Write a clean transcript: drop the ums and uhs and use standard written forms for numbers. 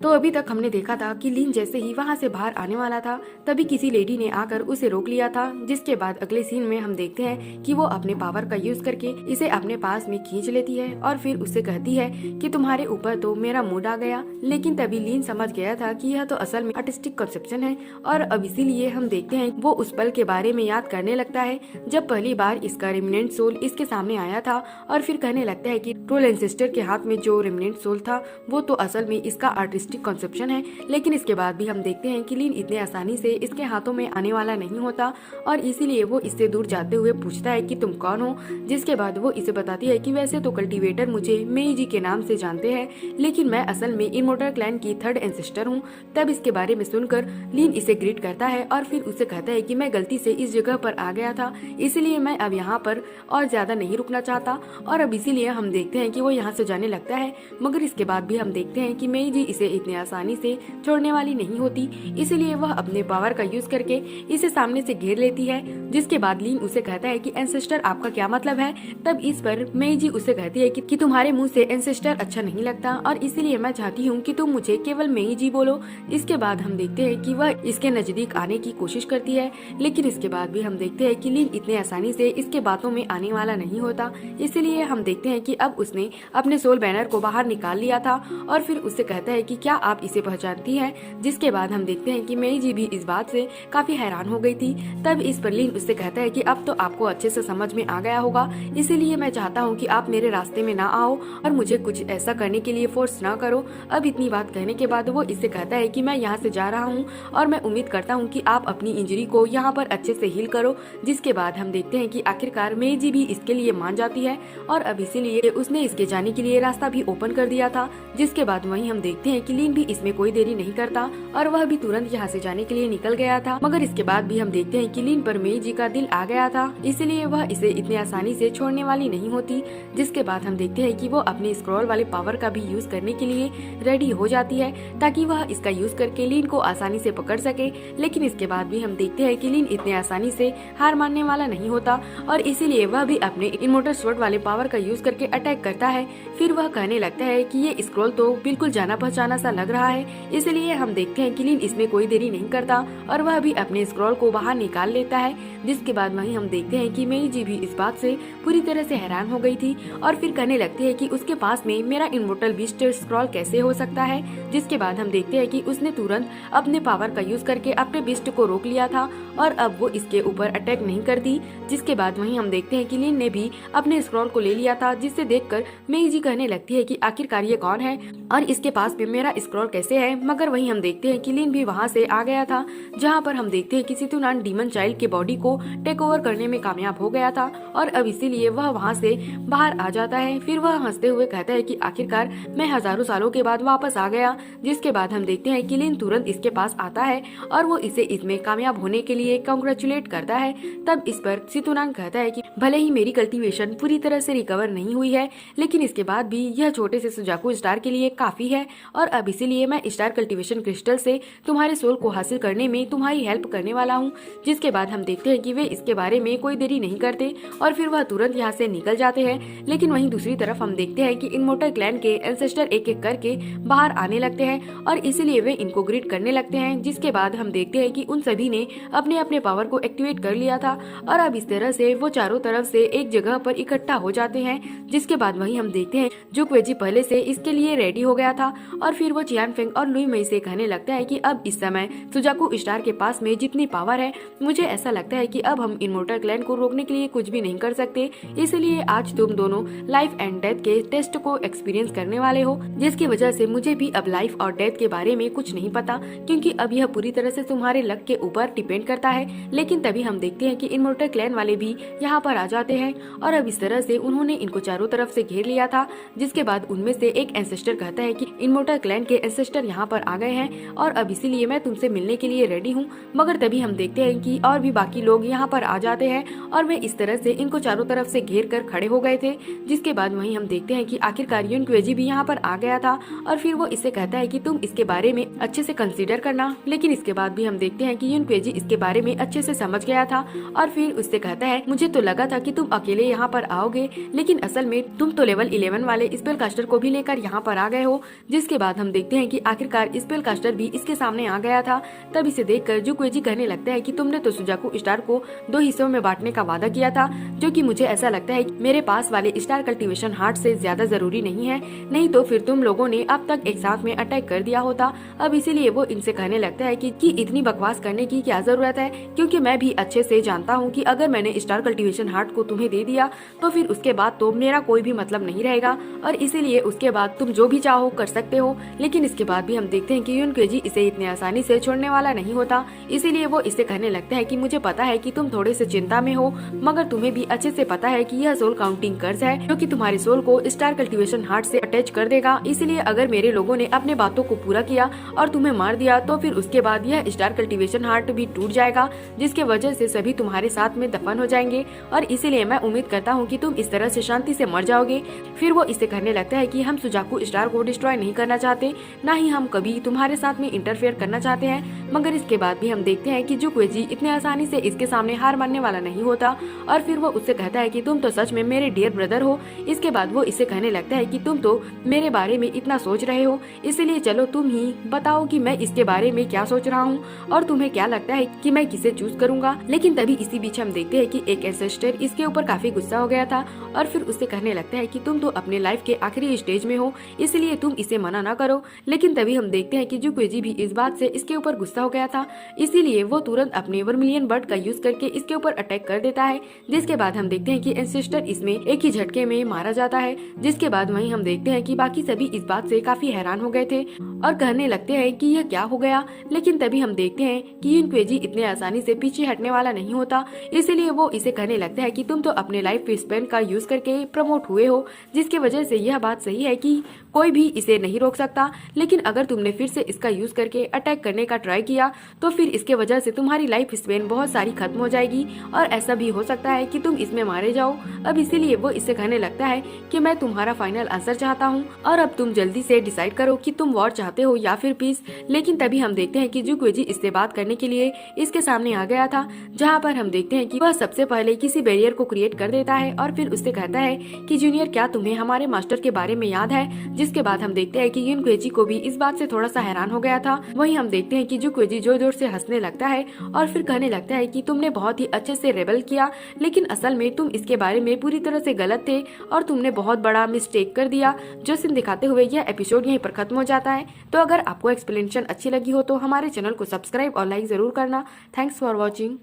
तो अभी तक हमने देखा था कि लीन जैसे ही वहां से बाहर आने वाला था तभी किसी लेडी ने आकर उसे रोक लिया था, जिसके बाद अगले सीन में हम देखते हैं कि वो अपने पावर का यूज करके इसे अपने पास में खींच लेती है और फिर उससे कहती है कि तुम्हारे ऊपर तो मेरा मूड आ गया। लेकिन तभी लीन समझ गया था कि यह तो असल में आर्टिस्टिक कंसेप्शन है और अब इसीलिए हम देखते हैं वो उस पल के बारे में याद करने लगता है जब पहली बार इसका रिमिनेंट सोल इसके सामने आया था और फिर कहने लगता है कि ट्रोल एंसेस्टर के हाथ में जो रिमिनेंट सोल था वो तो असल में इसका आर्टिस्टिक कॉन्सेप्शन है। लेकिन इसके बाद भी हम देखते हैं कि लीन इतने आसानी से इसके हाथों में आने वाला नहीं होता और इसीलिए वो इससे दूर जाते हुए पूछता है कि तुम कौन हो, जिसके बाद वो इसे बताती है कि वैसे तो कल्टीवेटर मुझे मेईजी के नाम से जानते हैं लेकिन मैं असल में इमोर्टल क्लैन की थर्ड एंसेस्टर हूँ। तब इसके बारे में सुनकर लीन इसे ग्रीट करता है और फिर उसे कहता है कि मैं गलती से इस जगह पर आ गया था, इसलिए मैं अब यहाँ पर और ज्यादा नहीं रुकना चाहता और अब इसीलिए हम देखते हैं कि वो यहाँ से जाने लगता है। मगर इसके बाद भी हम देखते हैं कि मेईजी इसे इतने आसानी से छोड़ने वाली नहीं होती, इसलिए वह अपने पावर का यूज करके इसे सामने से घेर लेती है। जिसके बाद लीन उसे कहता है कि एंसेस्टर आपका क्या मतलब है। तब इस पर मेईजी उसे कहती है कि तुम्हारे मुंह से एंसेस्टर अच्छा नहीं लगता और इसीलिए मैं चाहती हूँ कि तुम मुझे केवल मेईजी बोलो। इसके बाद हम देखते हैं कि वह इसके नजदीक आने की कोशिश करती है, लेकिन इसके बाद भी हम देखते हैं कि लीन इतने आसानी से इसके बातों में आने वाला नहीं होता। इसलिए हम देखते हैं कि अब उसने अपने सोल बैनर को बाहर निकाल लिया था और फिर उससे कहता है कि क्या आप इसे पहचानती हैं। जिसके बाद हम देखते हैं कि मेईजी भी इस बात से काफी हैरान हो गई थी। तब इस पर लीन उससे कहता है कि अब तो आपको अच्छे से समझ में आ गया होगा, इसीलिए मैं चाहता हूँ कि आप मेरे रास्ते में ना आओ और मुझे कुछ ऐसा करने के लिए फोर्स ना करो। अब इतनी बात कहने के बाद वो इससे कहता है कि मैं यहाँ से जा रहा हूँ और मैं उम्मीद करता हूँ कि आप अपनी इंजरी को यहाँ पर अच्छे से हील करो। जिसके बाद हम देखते हैं कि आखिरकार मेईजी भी इसके लिए मान जाती है और अब इसीलिए उसने इसके जाने के लिए रास्ता भी ओपन कर दिया था। जिसके बाद वहीं हम देखते हैं कि लीन भी इसमें कोई देरी नहीं करता और वह भी तुरंत यहाँ से जाने के लिए निकल गया था। मगर इसके बाद भी हम देखते हैं कि लीन पर मेईजी का दिल आ गया था, इसलिए वह इसे इतनी आसानी से छोड़ने वाली नहीं होती। जिसके बाद हम देखते हैं कि वो अपने स्क्रॉल वाले पावर का भी यूज करने के लिए रेडी हो जाती है ताकि वह इसका यूज करके लीन को आसानी से पकड़ सके। लेकिन इसके बाद भी हम देखते हैं कि लीन इतने आसानी से हार मानने वाला नहीं होता और इसीलिए वह भी अपने इमोर्टल स्वॉर्ड वाले पावर का यूज करके अटैक करता है। फिर वह कहने लगता है कि ये स्क्रॉल तो बिल्कुल जाना पहचाना सा लग रहा है, इसलिए हम देखते हैं कि लीन इसमें कोई देरी नहीं करता और वह भी अपने स्क्रॉल को बाहर निकाल लेता है। जिसके बाद वहीं हम देखते हैं कि मेईजी भी इस बात से पूरी तरह से हैरान हो गई थी और फिर कहने लगती है कि उसके पास में मेरा इमोर्टल बीस्ट स्क्रॉल कैसे हो सकता है। जिसके बाद हम देखते हैं कि उसने तुरंत अपने पावर का यूज करके अपने बीस्ट को रोक लिया था और अब वो इसके ऊपर अटैक नहीं करती। जिसके बाद वहीं हम देखते हैं कि लीन ने भी अपने स्क्रॉल को ले लिया था, जिससे देखकर मेईजी कहने लगती है कि आखिरकार ये कौन है और इसके पास में मेरा स्क्रॉल कैसे है। मगर वहीं हम देखते हैं कि लीन भी वहां से आ गया था, जहां पर हम देखते हैं कि सितुनान डीमन चाइल्ड के बॉडी को टेक ओवर करने में कामयाब हो गया था और अब इसीलिए वह वहां से बाहर आ जाता है। फिर वह हंसते हुए कहता है कि आखिरकार मैं हजारों सालों के बाद वापस आ गया। जिसके बाद हम देखते हैं कि लीन तुरंत इसके पास आता है और वो इसे इसमें कामयाब होने के लिए कांग्रेचुलेट करता है। तब इस पर सितुनान कहता है कि भले ही मेरी कल्टीवेशन पूरी तरह से रिकवर नहीं हुई है, लेकिन इसके बाद भी यह छोटे से सुजाकू स्टार के लिए काफी है और अब इसीलिए मैं स्टार कल्टीवेशन क्रिस्टल से तुम्हारे सोल को हासिल करने में तुम्हारी हेल्प करने वाला हूँ। जिसके बाद हम देखते हैं कि वे इसके बारे में कोई देरी नहीं करते और फिर वह तुरंत यहाँ से निकल जाते हैं। लेकिन वहीं दूसरी तरफ हम देखते हैं कि इमोर्टल क्लैन के एंसेस्टर एक एक करके बाहर आने लगते हैं और इसीलिए वे इनको ग्रीट करने लगते हैं। जिसके बाद हम देखते हैं कि उन सभी ने अपने अपने पावर को एक्टिवेट कर लिया था और अब इस तरह से वो चारों तरफ से एक जगह पर इकट्ठा हो जाते हैं। जिसके बाद वहीं हम देखते हैं जुक्वेजी पहले से इसके लिए रेडी हो गया था और फिर वो चियानफेंग और लुई मई से कहने लगता है कि अब इस समय सुजाकू स्टार के पास में जितनी पावर है, मुझे ऐसा लगता है कि अब हम इमोर्टल क्लैन को रोकने के लिए कुछ भी नहीं कर सकते। इसलिए आज तुम दोनों लाइफ एंड डेथ के टेस्ट को एक्सपीरियंस करने वाले हो, जिसकी वजह से मुझे भी अब लाइफ और डेथ के बारे में कुछ नहीं पता, क्योंकि अब यह पूरी तरह से तुम्हारे लक के ऊपर डिपेंड करता है। लेकिन तभी हम देखते हैं कि इमोर्टल क्लैन वाले भी यहाँ पर आ जाते हैं और अब इस तरह से उन्होंने इनको चारों तरफ से घेर लिया था। जिसके बाद उनमें से एक एंसेस्टर कहता है कि इमोर्टल क्लैन के एंसेस्टर यहाँ पर आ गए हैं और अब इसीलिए मैं तुमसे मिलने के लिए रेडी हूँ। मगर तभी हम देखते हैं कि और भी बाकी लोग यहाँ पर आ जाते हैं और वे इस तरह से इनको चारों तरफ से घेर कर खड़े हो गए थे। जिसके बाद वहीं हम देखते हैं कि आखिरकार युनक्वेजी भी यहाँ पर आ गया था और फिर वो इससे कहता है कि तुम इसके बारे में अच्छे से कंसीडर करना। लेकिन इसके बाद भी हम देखते हैं कि युनक्वेजी इसके बारे में अच्छे से समझ गया था और फिर उससे कहता है, मुझे तो लगा था कि तुम अकेले यहाँ पर आओगे, लेकिन असल में तुम तो लेवल 11 वाले स्पेल कास्टर को भी लेकर यहाँ पर आ गए हो। जिसके बाद हम हम देखते हैं कि आखिरकार स्पेल कास्टर भी इसके सामने आ गया था। तब इसे देखकर जुक्वेजी कहने लगता है कि तुमने तो सुजाकू स्टार को 2 हिस्सों में बांटने का वादा किया था, जो कि मुझे ऐसा लगता है कि मेरे पास वाले स्टार कल्टीवेशन हार्ट से ज्यादा जरूरी नहीं है, नहीं तो फिर तुम लोगों ने अब तक एक साथ में अटैक कर दिया होता। अब इसीलिए वो इनसे कहने लगता है कि इतनी बकवास करने की क्या जरूरत है, क्योंकि मैं भी अच्छे से जानता हूँ कि अगर मैंने स्टार कल्टीवेशन हार्ट को तुम्हें दे दिया तो फिर उसके बाद तो मेरा कोई भी मतलब नहीं रहेगा, और इसीलिए उसके बाद तुम जो भी चाहो कर सकते हो। लेकिन इसके बाद भी हम देखते हैं कि युनक्वेजी इसे इतने आसानी से छोड़ने वाला नहीं होता। इसीलिए वो इसे कहने लगता है कि मुझे पता है कि तुम थोड़े से चिंता में हो, मगर तुम्हें भी अच्छे से पता है कि यह सोल काउंटिंग कर्ज है जो कि तुम्हारे सोल को स्टार कल्टीवेशन हार्ट से अटैच कर देगा। इसलिए अगर मेरे लोगों ने अपने बातों को पूरा किया और तुम्हें मार दिया तो फिर उसके बाद यह स्टार कल्टीवेशन हार्ट भी टूट जाएगा, जिसके वजह से सभी तुम्हारे साथ में दफन हो जाएंगे, और इसीलिए मैं उम्मीद करता हूँ कि तुम इस तरह से शांति से मर जाओगे। फिर वो इसे कहने लगता है कि हम सुजाकू स्टार को डिस्ट्रॉय नहीं करना चाहते, ना ही हम कभी तुम्हारे साथ में इंटरफेयर करना चाहते हैं। मगर इसके बाद भी हम देखते हैं कि जुक्वेजी इतने आसानी से इसके सामने हार मानने वाला नहीं होता, और फिर वो उससे कहता है कि तुम तो सच में मेरे डियर ब्रदर हो। इसके बाद वो इसे कहने लगता है कि तुम तो मेरे बारे में इतना सोच रहे हो, इसलिए चलो तुम ही बताओ कि मैं इसके बारे में क्या सोच रहा हूँ और तुम्हें क्या लगता है कि मैं किसे चूज करूंगा। लेकिन तभी इसी बीच हम देखते हैं कि एक एंसेस्टर इसके ऊपर काफी गुस्सा हो गया था, और फिर उससे कहने लगता है कि तुम तो अपने लाइफ के आखिरी स्टेज में हो, इसलिए तुम इसे मना ना करो। लेकिन तभी हम देखते हैं कि जुक्वेजी भी इस बात से इसके ऊपर गुस्सा हो गया था, इसीलिए वो तुरंत अपने वर्मिलियन बर्ड का यूज करके इसके ऊपर अटैक कर देता है। जिसके बाद हम देखते हैं कि एंसेस्टर इसमें एक ही झटके में मारा जाता है। जिसके बाद वहीं हम देखते हैं कि बाकी सभी इस बात से काफी हैरान हो गए थे और कहने लगते हैं कि यह क्या हो गया। लेकिन तभी हम देखते हैं कि युनक्वेजी इतने आसानी से पीछे हटने वाला नहीं होता, इसीलिए वो इसे कहने लगता है कि तुम तो अपने लाइफ स्पेन का यूज करके प्रमोट हुए हो, जिसकी वजह से यह बात सही है कि कोई भी इसे नहीं रोक सकता। लेकिन अगर तुमने फिर से इसका यूज करके अटैक करने का ट्राई किया तो फिर इसके वजह से तुम्हारी लाइफ स्पेन बहुत सारी खत्म हो जाएगी, और ऐसा भी हो सकता है कि तुम इसमें मारे जाओ। अब इसीलिए वो इससे कहने लगता है कि मैं तुम्हारा फाइनल आंसर चाहता हूँ, और अब तुम जल्दी से डिसाइड करो कि तुम वॉर चाहते हो या फिर पीस। लेकिन तभी हम देखते हैं कि जुक्वेजी इससे बात करने के लिए इसके सामने आ गया था, जहाँ पर हम देखते हैं कि वह सबसे पहले किसी बैरियर को क्रिएट कर देता है, और फिर उससे कहता है कि जूनियर क्या तुम्हें हमारे मास्टर के बारे में याद है। जिसके बाद हम देखते हैं कि युनक्वेजी को भी इस बात से थोड़ा सा हैरान हो गया था। वहीं हम देखते हैं कि जुक्वेजी जोर जोर से हंसने लगता है और फिर कहने लगता है कि तुमने बहुत ही अच्छे से रेबल किया, लेकिन असल में तुम इसके बारे में पूरी तरह से गलत थे और तुमने बहुत बड़ा मिस्टेक कर दिया। जो सीन दिखाते हुए यह एपिसोड यहीं पर खत्म हो जाता है। तो अगर आपको एक्सप्लेनेशन अच्छी लगी हो तो हमारे चैनल को सब्सक्राइब और लाइक जरूर करना। Thanks for watching.